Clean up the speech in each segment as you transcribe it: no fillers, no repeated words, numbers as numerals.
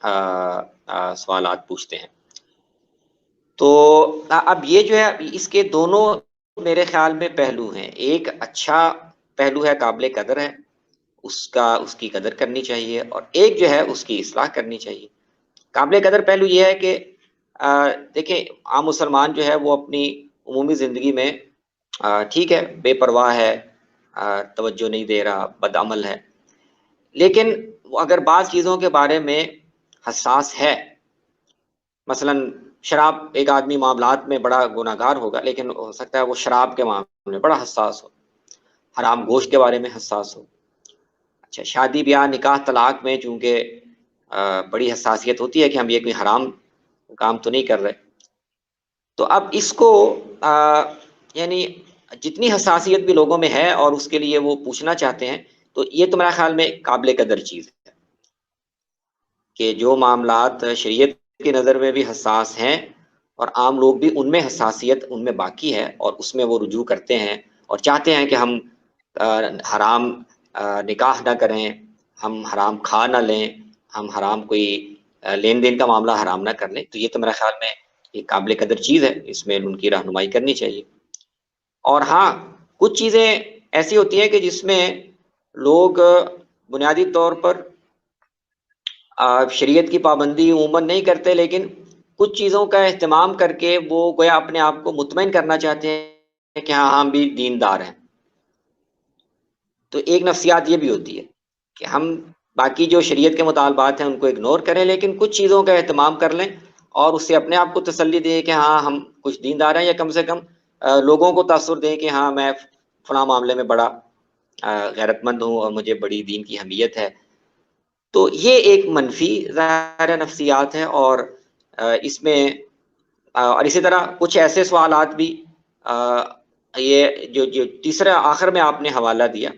سوالات پوچھتے ہیں۔ تو اب یہ جو ہے اس کے دونوں میرے خیال میں پہلو ہیں، ایک اچھا پہلو ہے، قابل قدر ہے، اس کی قدر کرنی چاہیے، اور ایک جو ہے اس کی اصلاح کرنی چاہیے۔ قابل قدر پہلو یہ ہے کہ دیکھیں عام مسلمان جو ہے وہ اپنی عمومی زندگی میں ٹھیک ہے بے پرواہ ہے، توجہ نہیں دے رہا، بد عمل ہے، لیکن وہ اگر بعض چیزوں کے بارے میں حساس ہے، مثلا شراب، ایک آدمی معاملات میں بڑا گناہ گار ہوگا لیکن ہو سکتا ہے وہ شراب کے معاملے میں بڑا حساس ہو، حرام گوشت کے بارے میں حساس ہو، اچھا شادی بیاہ نکاح طلاق میں چونکہ بڑی حساسیت ہوتی ہے کہ ہم یہ کوئی حرام کام تو نہیں کر رہے، تو اب اس کو یعنی جتنی حساسیت بھی لوگوں میں ہے اور اس کے لیے وہ پوچھنا چاہتے ہیں، تو یہ تو میرا خیال میں قابل قدر چیز ہے کہ جو معاملات شریعت کی نظر میں بھی حساس ہیں اور عام لوگ بھی ان میں حساسیت ان میں باقی ہے اور اس میں وہ رجوع کرتے ہیں اور چاہتے ہیں کہ ہم حرام نکاح نہ کریں، ہم حرام کھا نہ لیں، ہم حرام کوئی لین دین کا معاملہ حرام نہ کر لیں، تو یہ تو میرا خیال میں ایک قابل قدر چیز ہے، اس میں ان کی رہنمائی کرنی چاہیے۔ اور ہاں کچھ چیزیں ایسی ہوتی ہیں کہ جس میں لوگ بنیادی طور پر شریعت کی پابندی عموماً نہیں کرتے، لیکن کچھ چیزوں کا اہتمام کر کے وہ گویا اپنے آپ کو مطمئن کرنا چاہتے ہیں کہ ہاں ہم بھی دیندار ہیں۔ تو ایک نفسیات یہ بھی ہوتی ہے کہ ہم باقی جو شریعت کے مطالبات ہیں ان کو اگنور کریں، لیکن کچھ چیزوں کا اہتمام کر لیں اور اس سے اپنے آپ کو تسلی دیں کہ ہاں ہم کچھ دیندار ہیں، یا کم سے کم لوگوں کو تاثر دیں کہ ہاں میں فلاں معاملے میں بڑا غیرت مند ہوں اور مجھے بڑی دین کی اہمیت ہے۔ تو یہ ایک منفی ظاہر نفسیات ہے، اور اس میں اور اسی طرح کچھ ایسے سوالات بھی یہ جو تیسرا آخر میں آپ نے حوالہ دیا،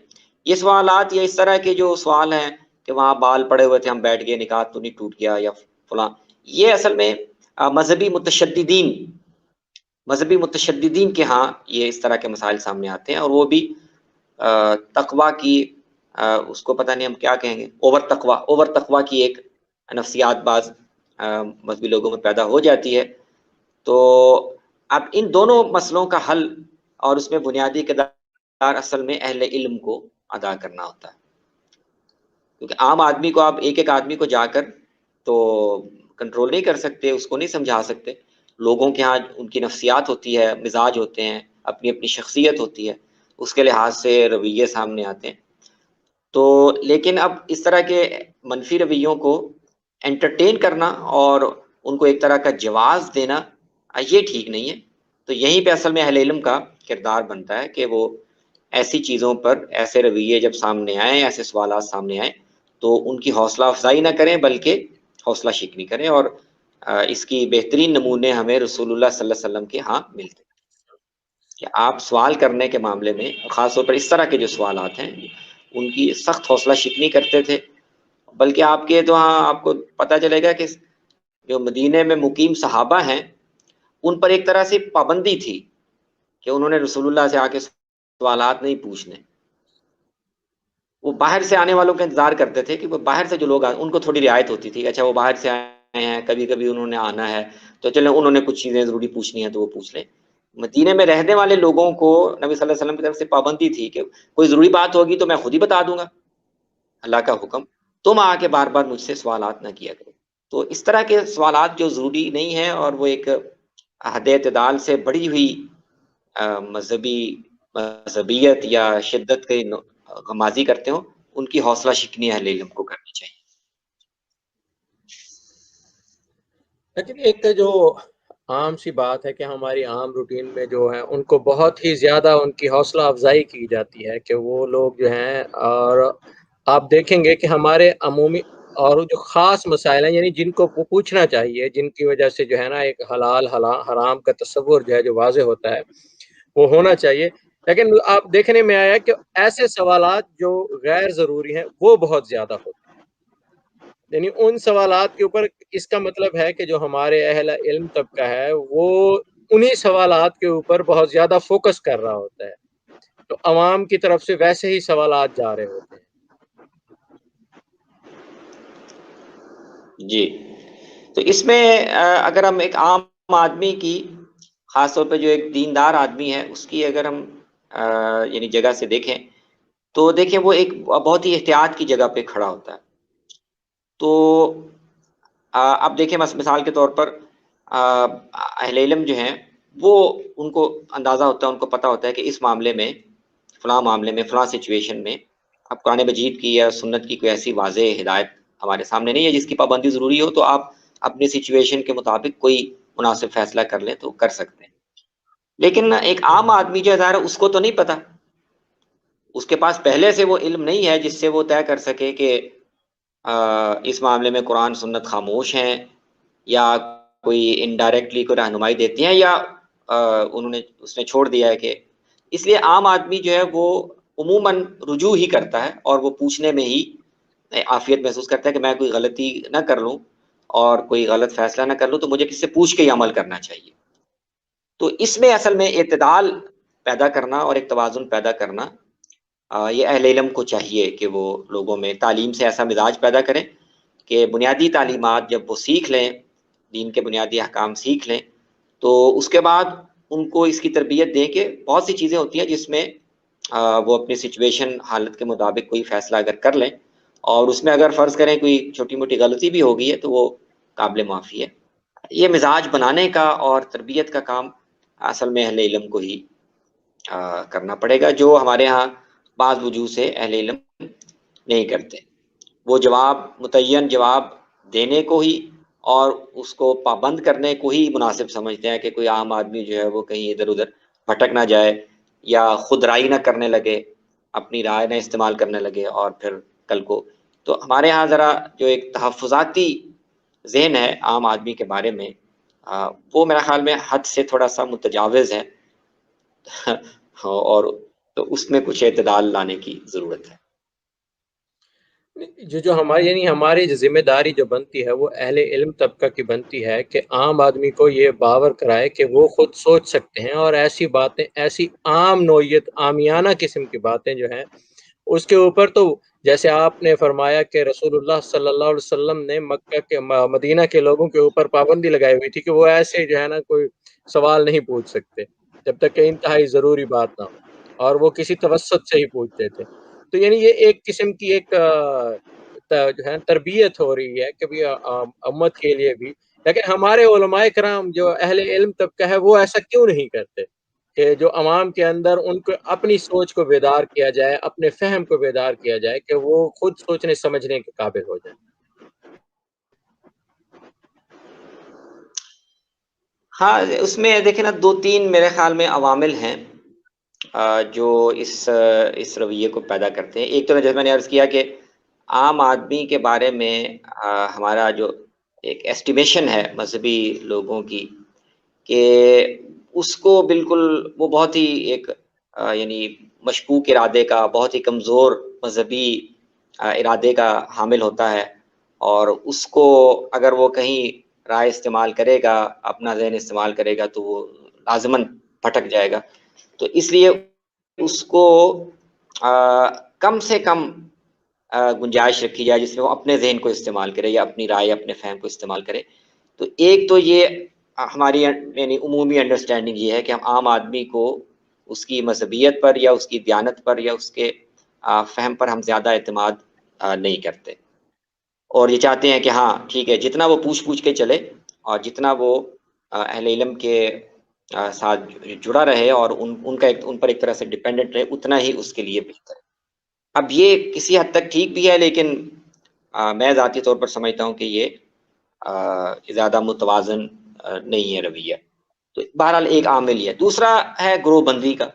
یہ سوالات یا اس طرح کے جو سوال ہیں کہ وہاں بال پڑے ہوئے تھے ہم بیٹھ گئے، نکاح تو نہیں ٹوٹ گیا یا فلاں، یہ اصل میں مذہبی متشددین کے ہاں یہ اس طرح کے مسائل سامنے آتے ہیں، اور وہ بھی تقوی کی اس کو پتہ نہیں ہم کیا کہیں گے، اوور تقوی کی ایک نفسیات بعض مذہبی لوگوں میں پیدا ہو جاتی ہے۔ تو اب ان دونوں مسئلوں کا حل اور اس میں بنیادی کردار اصل میں اہل علم کو ادا کرنا ہوتا ہے، کیونکہ عام آدمی کو آپ ایک آدمی کو جا کر تو کنٹرول نہیں کر سکتے، اس کو نہیں سمجھا سکتے، لوگوں کے ہاں ان کی نفسیات ہوتی ہے، مزاج ہوتے ہیں، اپنی اپنی شخصیت ہوتی ہے، اس کے لحاظ سے رویے سامنے آتے ہیں۔ تو لیکن اب اس طرح کے منفی رویوں کو انٹرٹین کرنا اور ان کو ایک طرح کا جواز دینا یہ ٹھیک نہیں ہے۔ تو یہیں پہ اصل میں اہل علم کا کردار بنتا ہے کہ وہ ایسی چیزوں پر ایسے رویے جب سامنے آئیں، ایسے سوالات سامنے آئیں، تو ان کی حوصلہ افزائی نہ کریں بلکہ حوصلہ شکنی کریں، اور اس کی بہترین نمونے ہمیں رسول اللہ صلی اللہ علیہ وسلم کے ہاں ملتے ہیں کہ آپ سوال کرنے کے معاملے میں خاص طور پر اس طرح کے جو سوالات ہیں ان کی سخت حوصلہ شکنی کرتے تھے، بلکہ آپ کے تو ہاں آپ کو پتہ چلے گا کہ جو مدینے میں مقیم صحابہ ہیں ان پر ایک طرح سے پابندی تھی کہ انہوں نے رسول اللہ سے آ کے سوالات نہیں پوچھنے، وہ باہر سے آنے والوں کا انتظار کرتے تھے کہ وہ باہر سے جو لوگ ان کو تھوڑی رعایت ہوتی تھی، اچھا وہ باہر سے آئے ہیں، کبھی کبھی انہوں نے آنا ہے تو چلیں انہوں نے کچھ چیزیں ضروری پوچھنی ہیں تو وہ پوچھ لیں۔ مدینے میں رہنے والے لوگوں کو نبی صلی اللہ علیہ وسلم کی طرف سے پابندی تھی کہ کوئی ضروری بات ہوگی تو میں خود ہی بتا دوں گا، اللہ کا حکم، تم آ کے بار بار مجھ سے سوالات نہ کیا کرو۔ تو اس طرح کے سوالات جو ضروری نہیں ہیں اور وہ ایک حد اعتدال سے بڑی ہوئی مذہبیت یا شدت کی غمازی کرتے ہوں، ان کی حوصلہ شکنی اہل علم کو کرنی چاہیے۔ لیکن ایک جو عام سی بات ہے کہ ہماری عام روٹین میں جو ہے ان کو بہت ہی زیادہ ان کی حوصلہ افزائی کی جاتی ہے کہ وہ لوگ جو ہیں، اور آپ دیکھیں گے کہ ہمارے عمومی اور جو خاص مسائل ہیں یعنی جن کو پوچھنا چاہیے، جن کی وجہ سے جو ہے نا ایک حلال حرام کا تصور جو ہے جو واضح ہوتا ہے وہ ہونا چاہیے، لیکن آپ دیکھنے میں آیا کہ ایسے سوالات جو غیر ضروری ہیں وہ بہت زیادہ ہوتے ہیں، یعنی ان سوالات کے اوپر اس کا مطلب ہے کہ جو ہمارے اہل علم طبقہ ہے وہ انہی سوالات کے اوپر بہت زیادہ فوکس کر رہا ہوتا ہے، تو عوام کی طرف سے ویسے ہی سوالات جا رہے ہوتے ہیں۔ جی، تو اس میں اگر ہم ایک عام آدمی کی، خاص طور پہ جو ایک دیندار آدمی ہے، اس کی اگر ہم یعنی جگہ سے دیکھیں، تو دیکھیں وہ ایک بہت ہی احتیاط کی جگہ پہ کھڑا ہوتا ہے. تو اب دیکھیں مثال کے طور پر اہل علم جو ہیں وہ، ان کو اندازہ ہوتا ہے، ان کو پتہ ہوتا ہے کہ اس معاملے میں، فلاں معاملے میں، فلاں سچویشن میں اب قرآن مجید کی یا سنت کی کوئی ایسی واضح ہدایت ہمارے سامنے نہیں ہے جس کی پابندی ضروری ہو، تو آپ اپنی سچویشن کے مطابق کوئی مناسب فیصلہ کر لیں تو کر سکتے ہیں. لیکن ایک عام آدمی جو ہے ظاہر ہے اس کو تو نہیں پتا، اس کے پاس پہلے سے وہ علم نہیں ہے جس سے وہ طے کر سکے کہ اس معاملے میں قرآن سنت خاموش ہیں، یا کوئی انڈائریکٹلی کوئی رہنمائی دیتی ہیں، یا اس نے چھوڑ دیا ہے کہ. اس لیے عام آدمی جو ہے وہ عموماً رجوع ہی کرتا ہے، اور وہ پوچھنے میں ہی عافیت محسوس کرتا ہے کہ میں کوئی غلطی نہ کر لوں اور کوئی غلط فیصلہ نہ کر لوں، تو مجھے کس سے پوچھ کے ہی عمل کرنا چاہیے. تو اس میں اصل میں اعتدال پیدا کرنا اور ایک توازن پیدا کرنا، یہ اہل علم کو چاہیے کہ وہ لوگوں میں تعلیم سے ایسا مزاج پیدا کریں کہ بنیادی تعلیمات جب وہ سیکھ لیں، دین کے بنیادی احکام سیکھ لیں، تو اس کے بعد ان کو اس کی تربیت دیں کہ بہت سی چیزیں ہوتی ہیں جس میں وہ اپنی سچویشن حالت کے مطابق کوئی فیصلہ اگر کر لیں، اور اس میں اگر فرض کریں کوئی چھوٹی موٹی غلطی بھی ہو گئی ہے تو وہ قابل معافی ہے. یہ مزاج بنانے کا اور تربیت کا کام اصل میں اہل علم کو ہی کرنا پڑے گا، جو ہمارے ہاں بعض وجوہ سے اہل علم نہیں کرتے. وہ متعین جواب دینے کو ہی اور اس کو پابند کرنے کو ہی مناسب سمجھتے ہیں کہ کوئی عام آدمی جو ہے وہ کہیں ادھر ادھر بھٹک نہ جائے، یا خود رائے نہ کرنے لگے، اپنی رائے نہ استعمال کرنے لگے، اور پھر کل کو. تو ہمارے ہاں ذرا جو ایک تحفظاتی ذہن ہے عام آدمی کے بارے میں، وہ میرا خیال میں حد سے تھوڑا سا متجاوز ہے، اور تو اس میں کچھ اعتدال لانے کی ضرورت ہے. جو ہماری یعنی ہماری جو ذمہ داری جو بنتی ہے وہ اہل علم طبقہ کی بنتی ہے کہ عام آدمی کو یہ باور کرائے کہ وہ خود سوچ سکتے ہیں، اور ایسی باتیں، ایسی عام نوعیت عامیانہ قسم کی باتیں جو ہیں اس کے اوپر، تو جیسے آپ نے فرمایا کہ رسول اللہ صلی اللہ علیہ وسلم نے مکہ کے مدینہ کے لوگوں کے اوپر پابندی لگائی ہوئی تھی کہ وہ ایسے جو ہے نا کوئی سوال نہیں پوچھ سکتے جب تک کہ انتہائی ضروری بات نہ ہو، اور وہ کسی توسط سے ہی پوچھتے تھے. تو یعنی یہ ایک قسم کی ایک جو ہے تربیت ہو رہی ہے کبھی امت کے لیے بھی. لیکن ہمارے علماء کرام جو اہل علم طبقہ ہے وہ ایسا کیوں نہیں کرتے کہ جو عوام کے اندر ان کو اپنی سوچ کو بیدار کیا جائے، اپنے فہم کو بیدار کیا جائے کہ وہ خود سوچنے سمجھنے کے قابل ہو جائیں. ہاں، اس میں دیکھیں نا دو تین میرے خیال میں عوامل ہیں جو اس رویے کو پیدا کرتے ہیں. ایک تو جیسے میں نے عرض کیا کہ عام آدمی کے بارے میں ہمارا جو ایک ایسٹیمیشن ہے مذہبی لوگوں کی، کہ اس کو بالکل وہ بہت ہی ایک یعنی مشکوک ارادے کا، بہت ہی کمزور مذہبی ارادے کا حامل ہوتا ہے، اور اس کو اگر وہ کہیں رائے استعمال کرے گا، اپنا ذہن استعمال کرے گا، تو وہ لازماً بھٹک جائے گا. تو اس لیے اس کو کم سے کم گنجائش رکھی جائے جس میں وہ اپنے ذہن کو استعمال کرے یا اپنی رائے، اپنے فہم کو استعمال کرے. تو ایک تو یہ ہماری یعنی عمومی انڈرسٹینڈنگ یہ ہے کہ ہم عام آدمی کو اس کی مذہبیت پر یا اس کی دیانت پر یا اس کے فہم پر ہم زیادہ اعتماد نہیں کرتے، اور یہ چاہتے ہیں کہ ہاں ٹھیک ہے، جتنا وہ پوچھ کے چلے اور جتنا وہ اہل علم کے ساتھ جڑا رہے اور ان پر ایک طرح سے ڈیپینڈنٹ رہے، اتنا ہی اس کے لیے بہتر ہے. اب یہ کسی حد تک ٹھیک بھی ہے، لیکن میں ذاتی طور پر سمجھتا ہوں کہ یہ زیادہ متوازن نہیں ہے رویہ. تو بہرحال ایک عامل یہ ہے. دوسرا ہے گروہ بندی کا.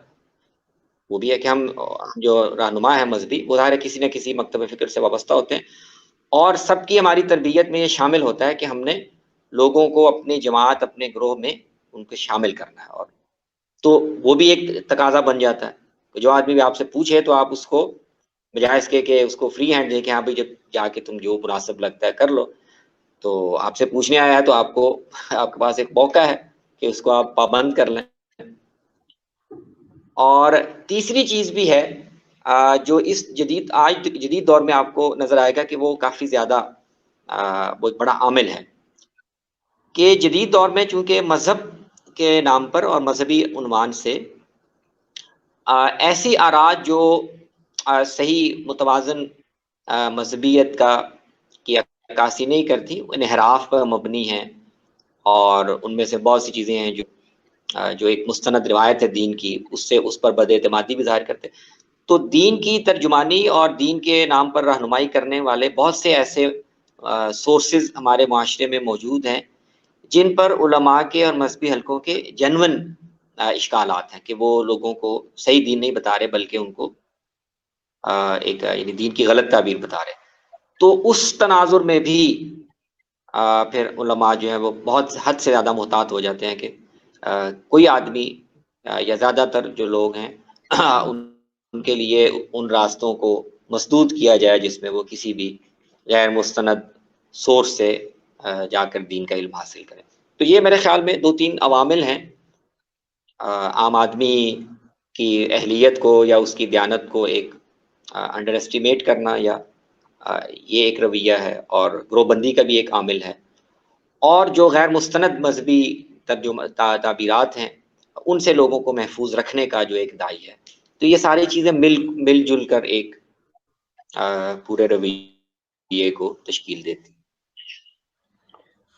وہ بھی ہے کہ ہم جو رہنما ہیں مذہبی، وہ ظاہر ہے کسی نہ کسی مکتب فکر سے وابستہ ہوتے ہیں، اور سب کی ہماری تربیت میں یہ شامل ہوتا ہے کہ ہم نے لوگوں کو اپنی جماعت، اپنے گروہ میں ان کو شامل کرنا ہے. اور تو وہ بھی ایک تقاضا بن جاتا ہے کہ جو آدمی بھی آپ سے پوچھے تو آپ اس کو بجائے اس کے کہ اس کو فری ہینڈ دیں کہ ہاں بھائی جب جا کے تم جو مناسب لگتا ہے کر لو، تو آپ سے پوچھنے آیا ہے تو آپ کے پاس ایک موقع ہے کہ اس کو آپ پابند کر لیں. اور تیسری چیز بھی ہے جو اس جدید دور میں آپ کو نظر آئے گا کہ وہ کافی زیادہ بہت بڑا عامل ہے کہ جدید دور میں چونکہ مذہب کے نام پر اور مذہبی عنوان سے ایسی آراء جو صحیح متوازن مذہبیت کی عکاسی نہیں کرتی، وہ انحراف پر مبنی ہیں، اور ان میں سے بہت سی چیزیں ہیں جو ایک مستند روایت ہے دین کی، اس پر بد اعتمادی بھی ظاہر کرتے. تو دین کی ترجمانی اور دین کے نام پر رہنمائی کرنے والے بہت سے ایسے سورسز ہمارے معاشرے میں موجود ہیں جن پر علماء کے اور مذہبی حلقوں کے جنون اشکالات ہیں کہ وہ لوگوں کو صحیح دین نہیں بتا رہے بلکہ ان کو ایک یعنی دین کی غلط تعبیر بتا رہے. تو اس تناظر میں بھی پھر علماء جو ہیں وہ بہت حد سے زیادہ محتاط ہو جاتے ہیں کہ کوئی آدمی یا زیادہ تر جو لوگ ہیں ان کے لیے ان راستوں کو مسدود کیا جائے جس میں وہ کسی بھی غیر مستند سورس سے جا کر دین کا علم حاصل کریں. تو یہ میرے خیال میں 2-3 عوامل ہیں. عام آدمی کی اہلیت کو یا اس کی دیانت کو ایک انڈر اسٹیمیٹ کرنا یا یہ ایک رویہ ہے، اور گروہ بندی کا بھی ایک عامل ہے، اور جو غیر مستند مذہبی تعبیرات ہیں ان سے لوگوں کو محفوظ رکھنے کا جو ایک دائی ہے. تو یہ ساری چیزیں مل جل کر ایک پورے رویے کو تشکیل دیتی.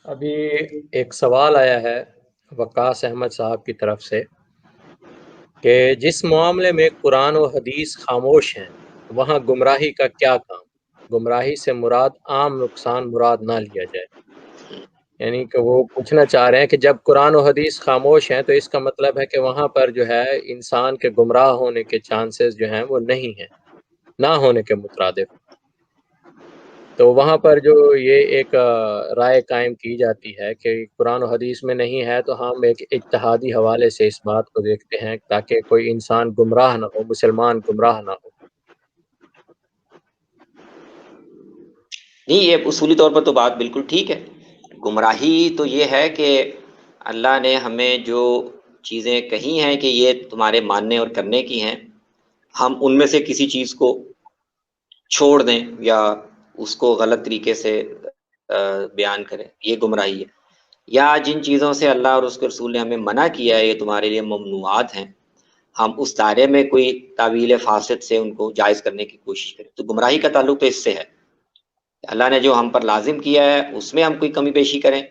ابھی ایک سوال آیا ہے وقاص احمد صاحب کی طرف سے کہ جس معاملے میں قرآن و حدیث خاموش ہیں وہاں گمراہی کا کیا کام؟ گمراہی سے مراد عام نقصان مراد نہ لیا جائے. یعنی کہ وہ پوچھنا چاہ رہے ہیں کہ جب قرآن و حدیث خاموش ہیں تو اس کا مطلب ہے کہ وہاں پر جو ہے انسان کے گمراہ ہونے کے چانسز جو ہیں وہ نہیں ہیں، نہ ہونے کے مترادف. تو وہاں پر جو یہ ایک رائے قائم کی جاتی ہے کہ قرآن و حدیث میں نہیں ہے، تو ہم ایک اجتہادی حوالے سے اس بات کو دیکھتے ہیں تاکہ کوئی انسان گمراہ نہ ہو، مسلمان گمراہ نہ ہو. نہیں، یہ اصولی طور پر تو بات بالکل ٹھیک ہے. گمراہی تو یہ ہے کہ اللہ نے ہمیں جو چیزیں کہی ہیں کہ یہ تمہارے ماننے اور کرنے کی ہیں، ہم ان میں سے کسی چیز کو چھوڑ دیں یا اس کو غلط طریقے سے بیان کریں، یہ گمراہی ہے. یا جن چیزوں سے اللہ اور اس کے رسول نے ہمیں منع کیا ہے یہ تمہارے لیے ممنوعات ہیں، ہم اس دائرے میں کوئی تعویل فاسد سے ان کو جائز کرنے کی کوشش کریں، تو گمراہی کا تعلق تو اس سے ہے. اللہ نے جو ہم پر لازم کیا ہے اس میں ہم کوئی کمی بیشی کریں،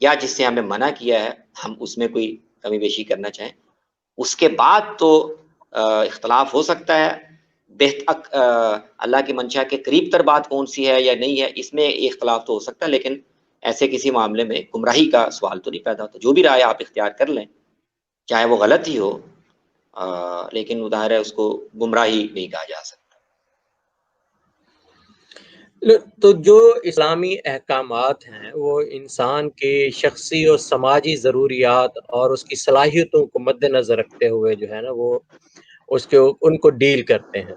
یا جس سے ہمیں منع کیا ہے ہم اس میں کوئی کمی بیشی کرنا چاہیں. اس کے بعد تو اختلاف ہو سکتا ہے، اللہ کی منشا کے قریب تر بات کون سی ہے یا نہیں ہے، اس میں اختلاف تو ہو سکتا ہے، لیکن ایسے کسی معاملے میں گمراہی کا سوال تو نہیں پیدا ہوتا. جو بھی رائے آپ اختیار کر لیں چاہے وہ غلط ہی ہو، لیکن ظاہر ہے اس کو گمراہی نہیں کہا جا سکتا. تو جو اسلامی احکامات ہیں وہ انسان کے شخصی اور سماجی ضروریات اور اس کی صلاحیتوں کو مد نظر رکھتے ہوئے جو ہے نا وہ ان کو ڈیل کرتے ہیں.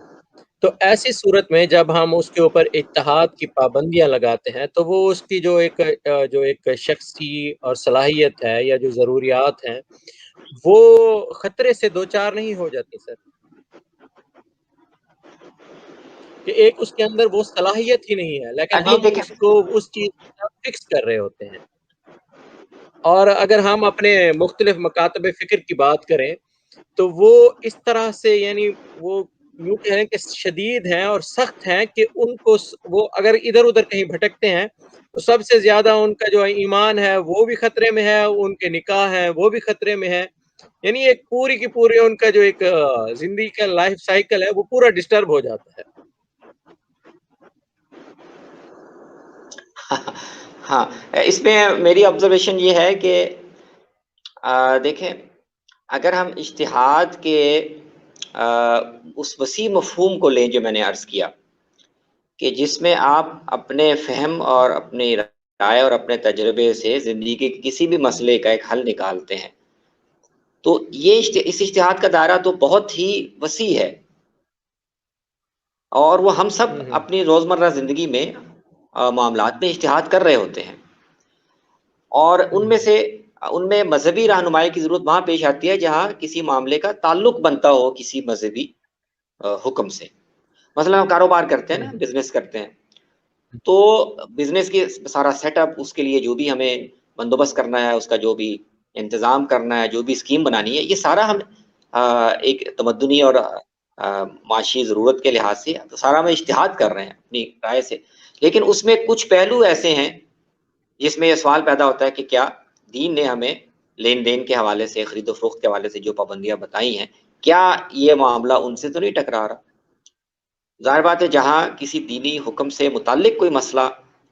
تو ایسی صورت میں جب ہم اس کے اوپر اتحاد کی پابندیاں لگاتے ہیں تو وہ اس کی جو ایک شخصی اور صلاحیت ہے یا جو ضروریات ہیں وہ خطرے سے دوچار نہیں ہو جاتی سر، کہ ایک اس کے اندر وہ صلاحیت ہی نہیں ہے لیکن ہم دیکھیں، اس کو اس چیز فکس کر رہے ہوتے ہیں. اور اگر ہم اپنے مختلف مکاتب فکر کی بات کریں تو وہ اس طرح سے یعنی وہ یوں کہیں کہ شدید ہیں اور سخت ہیں کہ ان کو وہ اگر ادھر ادھر کہیں بھٹکتے ہیں تو سب سے زیادہ ان کا جو ایمان ہے وہ بھی خطرے میں ہے، ان کے نکاح ہیں وہ بھی خطرے میں ہے. یعنی ایک پوری کی پوری ان کا جو ایک زندگی کا لائف سائیکل ہے وہ پورا ڈسٹرب ہو جاتا ہے. ہاں، اس میں میری آبزرویشن یہ ہے کہ دیکھیں، اگر ہم اجتہاد کے اس وسیع مفہوم کو لیں جو میں نے عرض کیا کہ جس میں آپ اپنے فہم اور اپنی رائے اور اپنے تجربے سے زندگی کے کسی بھی مسئلے کا ایک حل نکالتے ہیں، تو یہ اس اجتہاد کا دائرہ تو بہت ہی وسیع ہے، اور وہ ہم سب اپنی روزمرہ زندگی میں معاملات میں اجتہاد کر رہے ہوتے ہیں، اور ان میں مذہبی رہنمائی کی ضرورت وہاں پیش آتی ہے جہاں کسی معاملے کا تعلق بنتا ہو کسی مذہبی حکم سے. مثلا ہم کاروبار کرتے ہیں نا، بزنس کرتے ہیں، تو بزنس کی سارا سیٹ اپ، اس کے لیے جو بھی ہمیں بندوبست کرنا ہے، اس کا جو بھی انتظام کرنا ہے، جو بھی اسکیم بنانی ہے، یہ سارا ہم ایک تمدنی اور معاشی ضرورت کے لحاظ سے تو سارا ہم اجتہاد کر رہے ہیں اپنی رائے سے. لیکن اس میں کچھ پہلو ایسے ہیں جس میں یہ سوال پیدا ہوتا ہے کہ کیا دین نے ہمیں لین دین کے حوالے سے، خرید و فروخت کے حوالے سے جو پابندیاں بتائی ہیں، کیا یہ معاملہ ان سے تو نہیں ٹکرا رہا؟ ظاہر بات ہے جہاں کسی دینی حکم سے متعلق کوئی مسئلہ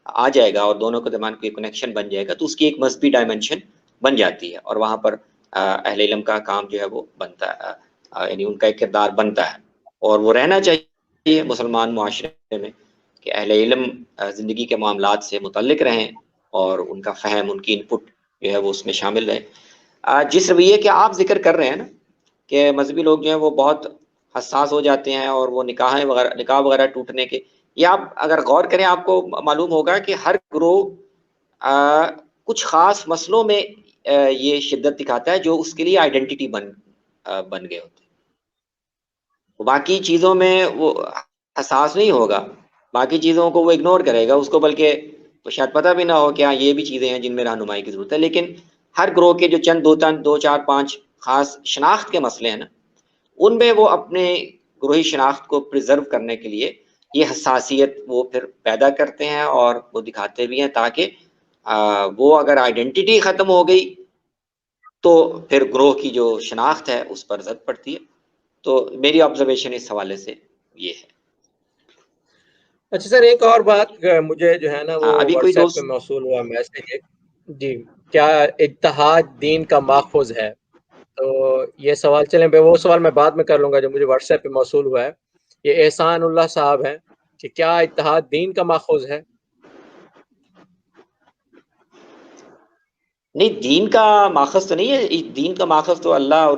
آ جائے گا اور دونوں کے درمیان کوئی کنیکشن بن جائے گا تو اس کی ایک مذہبی ڈائمنشن بن جاتی ہے، اور وہاں پر اہل علم کا کام جو ہے وہ بنتا ہے، یعنی ان کا ایک کردار بنتا ہے، اور وہ رہنا چاہیے مسلمان معاشرے میں کہ اہل علم زندگی کے معاملات سے متعلق رہیں اور ان کا فہم، ان کی انپٹ جو ہے وہ اس میں شامل رہے. جس رویے کے آپ ذکر کر رہے ہیں نا کہ مذہبی لوگ جو ہیں وہ بہت حساس ہو جاتے ہیں اور وہ نکاح وغیرہ ٹوٹنے کے، یہ آپ اگر غور کریں آپ کو معلوم ہوگا کہ ہر گروہ کچھ خاص مسئلوں میں یہ شدت دکھاتا ہے جو اس کے لیے آئیڈینٹی بن گئے ہوتے ہیں. باقی چیزوں میں وہ حساس نہیں ہوگا، باقی چیزوں کو وہ اگنور کرے گا، اس کو بلکہ شاید پتہ بھی نہ ہو کہ ہاں یہ بھی چیزیں ہیں جن میں رہنمائی کی ضرورت ہے. لیکن ہر گروہ کے جو چند دو چار پانچ خاص شناخت کے مسئلے ہیں نا، ان میں وہ اپنے گروہی شناخت کو پریزرو کرنے کے لیے یہ حساسیت وہ پھر پیدا کرتے ہیں اور وہ دکھاتے بھی ہیں، تاکہ وہ اگر آئیڈینٹی ختم ہو گئی تو پھر گروہ کی جو شناخت ہے اس پر زد پڑتی ہے. تو میری آبزرویشن اس حوالے سے یہ ہے. اچھا سر، ایک اور بات مجھے جو ہے نا وہ ابھی کوئی واٹس ایپ پہ دوست موصول ہوا میسج ہے، جی کیا اتحاد دین کا ماخوذ ہے؟ تو یہ سوال چلیں وہ سوال میں بعد میں کر لوں گا جو مجھے واٹس ایپ پہ موصول ہوا ہے. یہ احسان اللہ صاحب ہیں کہ کیا اتحاد دین کا ماخوذ ہے؟ نہیں، دین کا ماخذ تو نہیں ہے. دین کا ماخذ تو اللہ اور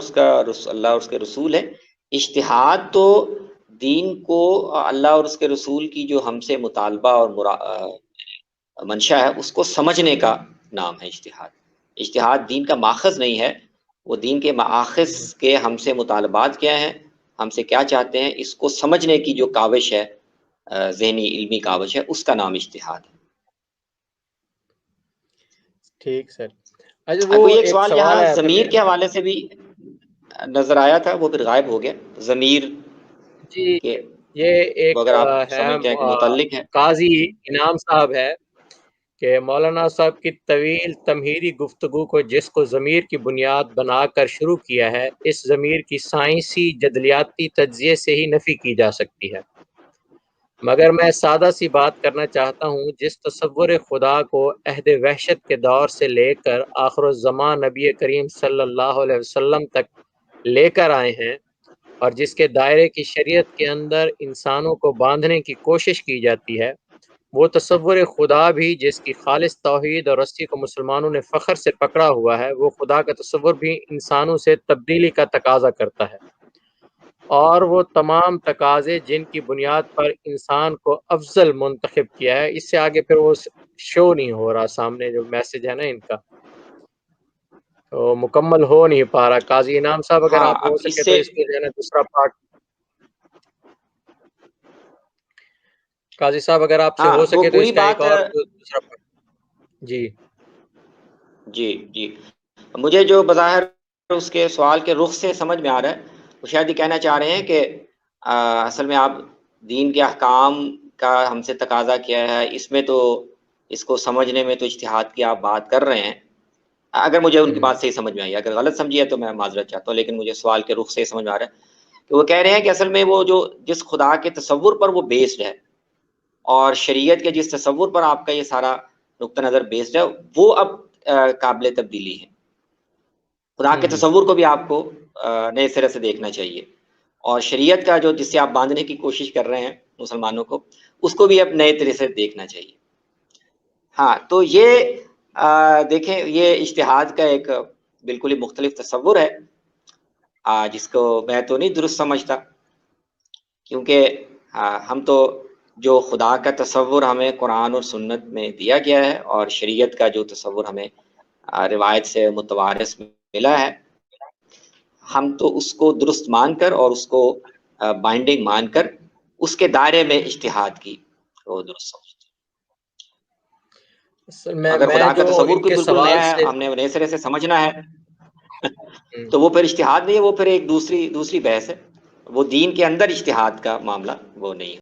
اس کے رسول ہے. اجتہاد تو دین کو اللہ اور اس کے رسول کی جو ہم سے مطالبہ اور منشا ہے اس کو سمجھنے کا نام ہے اجتہاد. اجتہاد دین کا ماخذ نہیں ہے، وہ دین کے ماخذ کے ہم سے مطالبات کیا ہیں، ہم سے کیا چاہتے ہیں، اس کو سمجھنے کی جو کاوش ہے، ذہنی علمی کاوش ہے، اس کا نام اجتہاد ہے. ٹھیک سر. اچھا وہ کوئی ایک ایک سوال سوال یہاں آیا تھا ضمیر کے حوالے سے بھی نظر آیا تھا، وہ پھر غائب ہو گیا. ضمیر جی، کے یہ وہ ایک اگر آپ ہے سمجھتے ہیں کہ متعلق ہے. قاضی انعام صاحب ہے کہ مولانا صاحب کی طویل تمہیدی گفتگو کو جس کو ضمیر کی بنیاد بنا کر شروع کیا ہے، اس ضمیر کی سائنسی جدلیاتی تجزیے سے ہی نفی کی جا سکتی ہے. مگر میں سادہ سی بات کرنا چاہتا ہوں، جس تصور خدا کو عہد وحشت کے دور سے لے کر آخر الزمان نبی کریم صلی اللہ علیہ وسلم تک لے کر آئے ہیں، اور جس کے دائرے کی شریعت کے اندر انسانوں کو باندھنے کی کوشش کی جاتی ہے، وہ تصور خدا بھی جس کی خالص توحید اور رسی کو مسلمانوں نے فخر سے پکڑا ہوا ہے، وہ خدا کا تصور بھی انسانوں سے تبدیلی کا تقاضا کرتا ہے. اور وہ تمام تقاضے جن کی بنیاد پر انسان کو افضل منتخب کیا ہے. اس سے آگے پھر وہ شو نہیں ہو رہا، سامنے جو میسج ہے نا ان کا تو مکمل ہو نہیں پا رہا. قاضی انعام صاحب اگر ہاں، آپ اب ہو اس سکے تو سے اس کو جو ہے نا دوسرا پارٹ، قاضی صاحب اگر آپ سے ہاں ہو وہ سکے تو پوری اس کا ایک بات اور دوسرا پارٹ. جی جی مجھے جو بظاہر اس کے سوال کے رخ سے سمجھ میں آ رہا ہے، وہ شاید یہ کہنا چاہ رہے ہیں کہ اصل میں آپ دین کے احکام کا ہم سے تقاضا کیا ہے، اس میں تو اس کو سمجھنے میں تو اجتہاد کی آپ بات کر رہے ہیں. اگر مجھے ان کی بات صحیح سمجھ میں آئی، اگر غلط سمجھی ہے تو میں معذرت چاہتا ہوں، لیکن مجھے سوال کے رخ سے سمجھ میں آ رہا ہے کہ وہ کہہ رہے ہیں کہ اصل میں وہ جو جس خدا کے تصور پر وہ بیسڈ ہے اور شریعت کے جس تصور پر آپ کا یہ سارا نقطہ نظر بیسڈ ہے، وہ اب قابل تبدیلی ہے. خدا کے تصور کو بھی آپ کو نئے سرے سے دیکھنا چاہیے، اور شریعت کا جو جس سے آپ باندھنے کی کوشش کر رہے ہیں مسلمانوں کو، اس کو بھی اب نئے طرح سے دیکھنا چاہیے. ہاں تو یہ دیکھیں، یہ اجتہاد کا ایک بالکل ہی مختلف تصور ہے جس کو میں تو نہیں درست سمجھتا، کیونکہ ہم تو جو خدا کا تصور ہمیں قرآن اور سنت میں دیا گیا ہے اور شریعت کا جو تصور ہمیں روایت سے متوارث ملا ہے، ہم تو اس کو درست مان کر اور اس کو بائنڈنگ مان کر اس کے دائرے میں اجتہاد کی وہ درست سمجھتے ہیں. اگر خدا کا تصور کوئی بالکل سوال نیا ہے، ہم نے نئے سرے سے سمجھنا ہے تو وہ پھر اجتہاد نہیں ہے، وہ پھر ایک دوسری بحث ہے، وہ دین کے اندر اجتہاد کا معاملہ وہ نہیں ہے۔